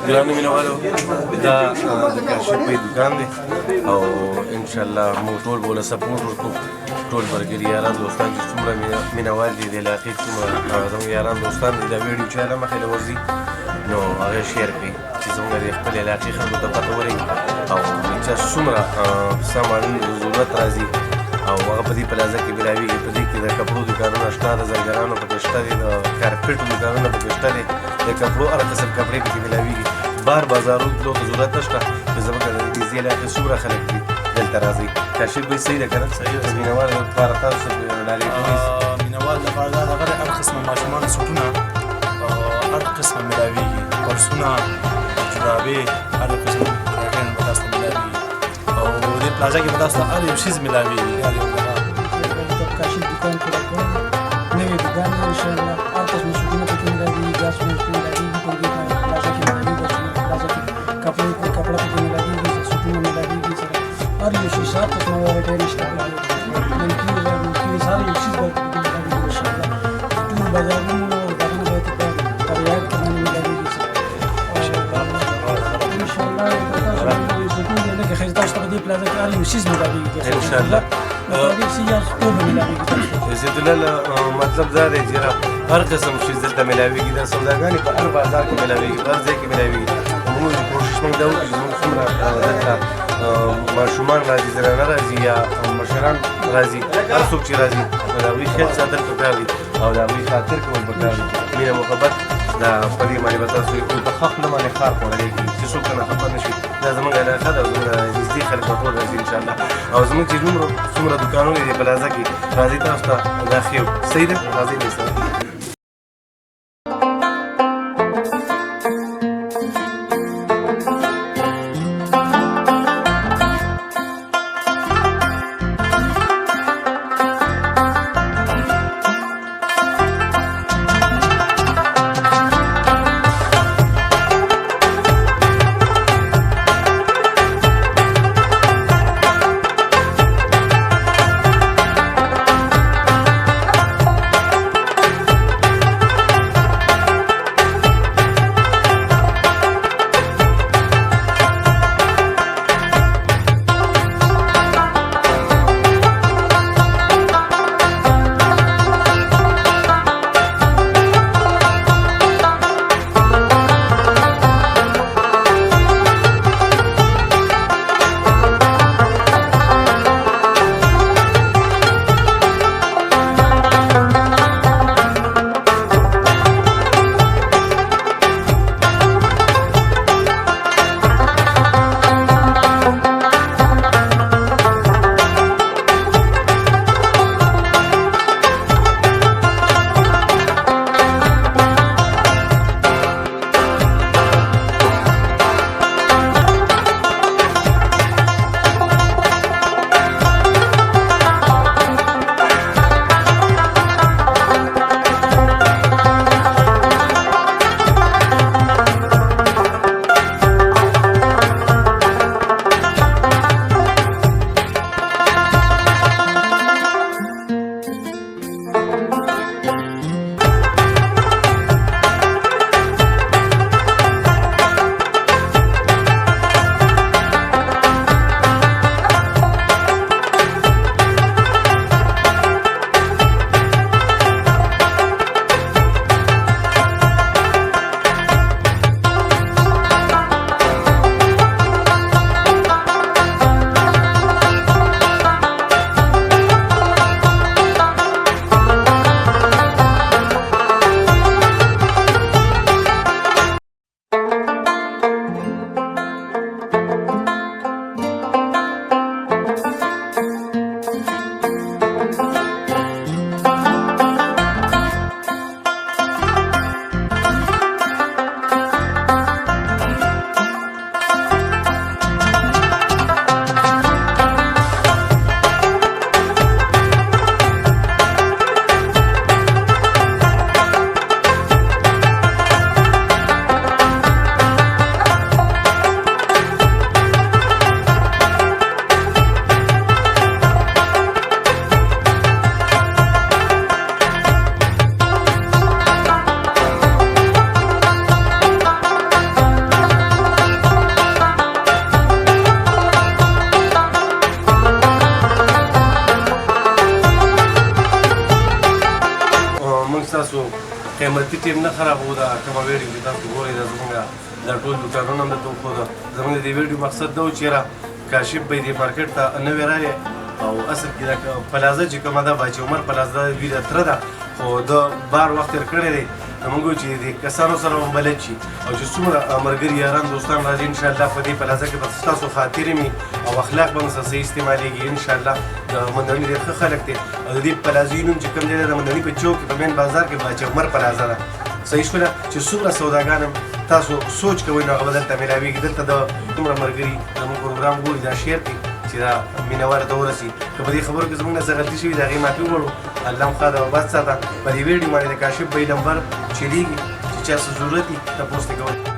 ګرانو مینوالو دا د کاشفۍ دکان دی او انشاءالله موږ ټول به له سپورټ ورکړو ټول ملګري یاران دوستان چې څومره مینوال دي د علاقې څومره زموږ یاران دوستان دي دا ویډیو چې هله مخې له ورځي نو هغه شیر کړئ چې زموږ د خپلې علاقې خلکو ته پته ولګي او چا څومره سامانونو ضرورت راځي او هغه په دې پلازه کې ملاویږي په دې کې د کپړو دوکانونه شته د زرګرانو پکې شته دي د کارپېټو دوکانونه پکې شته دي د کپړو هر قسم کپړې پکې ملاویږي بار بازارونو تلو ته ضرورت نشته چې زموږ د دې علاقې څومره خلک دي دلته راځي کاشف به صحیح ده که نه مینوال لپاره تاسو ډالۍ کوئ مینوال لپاره دا هغه هر قسمه ماشومانو سوټونه هر قسمه ملاویږي پرسونه جرابې هر قسمه راټین به تاسو ته ملاویږي او دې پلازه کې به تاسو ته هر یو شیز ملاویږي هر یو کاشف دکان پوره کوم نوې دکان دی انشاءالله هر قسمه سوټونه پکې ملاویږي ګاز پکې ملاویږي په دې پلازه کې ملاویږي پلازه کې کپړه پکې ملاویږي سوټونه ملاویږي هر یو شیز هر قسمه وراټین شته ممکن هر یو شیز به ملاویږي انشاءالله ټول بازارونه او دغه به په ریاض کې ملاویږي انشاءالله لکه خیزده شته په دې پلازه کې هر یو شیز ملاویږي انشاءالله عزت الله مطلب دا دی چې هر قسم شیز دلته ملاویږي دا سوداګانې په هر بازار کې ملاویږي په هر ځای کې ملاویږي موږ کوشش موږ دا وکړو چې موږ څومره دلته ماشومان راځي زنانه راځي یا مشران راځي هر څوک چې راځي نو د هغوی خیال ساتل پکار دي او د هغوی خاطر کول پکار دي مینه محبت دا په دې باندې به تاسو په حق نه باندې خار خوړلی کړي چې څوک نه خفه نه شي دا زموږ علاقه ده زموږ نږدې خلک به ټول راځي انشاءالله او زموږ چې څومره دوکانونه دي پلازه کې راځي تاسو ته دا ښه صحیح ده راځئ دې سره قیمتي ټیم نه خرابوو دا کومه ویډیو چې تاسو ګورئ دا زموږ دا ټول دوکانونه هم درته وښوده زموږ د دې ویډیو مقصد دا و چې یاره کاشف به دې مارکیټ ته نوی راغی او اصل کې دا پلازه چې کومه ده باچي عمر پلازه دوی د تره ده خو ده بار وخت تېر کړی دی نو موږ وایو چې د کسانو سره هم بلد شي او چې څومره ملګري یاران دوستان راځي انشاءالله په دې پلازه کې به ستاسو خاطرې مې او اخلاق به مو سره صحیح استعمالېږي انشاءالله د مندوي ډېر ښه خلک دی او د دې پلازې نوم چې کوم دی د مندوي په چوک کې په مین بازار کې باچي عمر پلازه ده صحیح شوله چې څومره سوداګان هم تاسو سوچ کوئ نو هغه به دلته میلاویږي دلته د دومره ملګري زموږ پروګرام ګوري دا شیر کړي چې دا مینوال ته ورسي که په دې خبرو کې زموږ نه څه غلطي شوي د هغې معافي وغواړو الله مو ښه ده او بس ساته په دې ویډیو باندې د کاشف بهي نمبر چلیږي چې چا څه ضرورت وي تپوس ترې کوئ